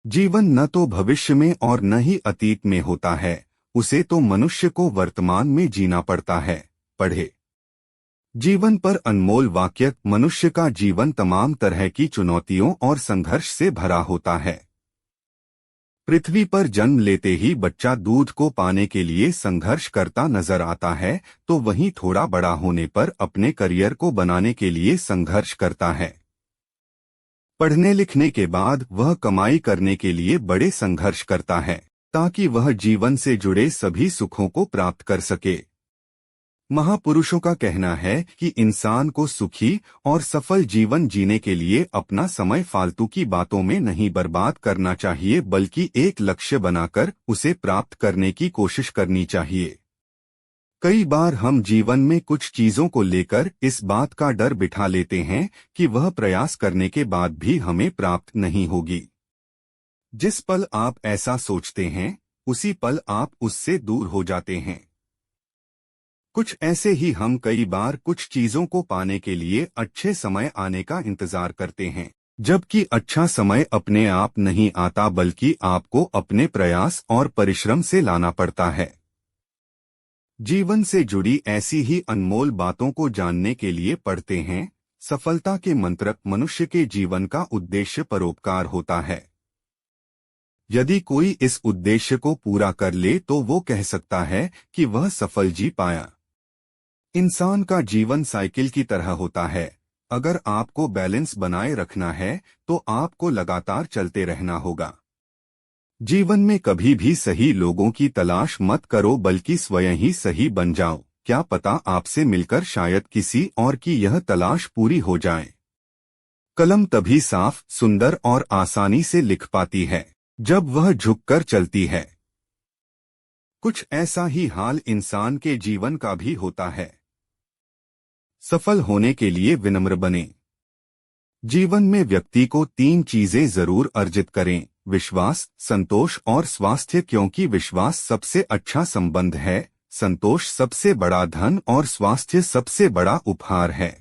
जीवन न तो भविष्य में और न ही अतीत में होता है, उसे तो मनुष्य को वर्तमान में जीना पड़ता है। पढ़े। जीवन पर अनमोल वाक्य। मनुष्य का जीवन तमाम तरह की चुनौतियों और संघर्ष से भरा होता है। पृथ्वी पर जन्म लेते ही बच्चा दूध को पाने के लिए संघर्ष करता नजर आता है, तो वहीं थोड़ा बड़ा होने पर अपने करियर को बनाने के लिए संघर्ष करता है। पढ़ने लिखने के बाद वह कमाई करने के लिए बड़े संघर्ष करता है, ताकि वह जीवन से जुड़े सभी सुखों को प्राप्त कर सके। महापुरुषों का कहना है कि इंसान को सुखी और सफल जीवन जीने के लिए अपना समय फालतू की बातों में नहीं बर्बाद करना चाहिए, बल्कि एक लक्ष्य बनाकर उसे प्राप्त करने की कोशिश करनी चाहिए। कई बार हम जीवन में कुछ चीजों को लेकर इस बात का डर बिठा लेते हैं कि वह प्रयास करने के बाद भी हमें प्राप्त नहीं होगी। जिस पल आप ऐसा सोचते हैं, उसी पल आप उससे दूर हो जाते हैं। कुछ ऐसे ही हम कई बार कुछ चीजों को पाने के लिए अच्छे समय आने का इंतजार करते हैं, जबकि अच्छा समय अपने आप नहीं आता, बल्कि आपको अपने प्रयास और परिश्रम से लाना पड़ता है। जीवन से जुड़ी ऐसी ही अनमोल बातों को जानने के लिए पढ़ते हैं। सफलता के मंत्र। मनुष्य के जीवन का उद्देश्य परोपकार होता है। यदि कोई इस उद्देश्य को पूरा कर ले तो वो कह सकता है कि वह सफल जी पाया। इंसान का जीवन साइकिल की तरह होता है। अगर आपको बैलेंस बनाए रखना है तो आपको लगातार चलते रहना होगा। जीवन में कभी भी सही लोगों की तलाश मत करो, बल्कि स्वयं ही सही बन जाओ। क्या पता आपसे मिलकर शायद किसी और की यह तलाश पूरी हो जाए। कलम तभी साफ, सुंदर और आसानी से लिख पाती है जब वह झुककर चलती है। कुछ ऐसा ही हाल इंसान के जीवन का भी होता है। सफल होने के लिए विनम्र बने। जीवन में व्यक्ति को 3 चीजें जरूर अर्जित करें: विश्वास, संतोष और स्वास्थ्य। क्योंकि विश्वास सबसे अच्छा संबंध है, संतोष सबसे बड़ा धन और स्वास्थ्य सबसे बड़ा उपहार है।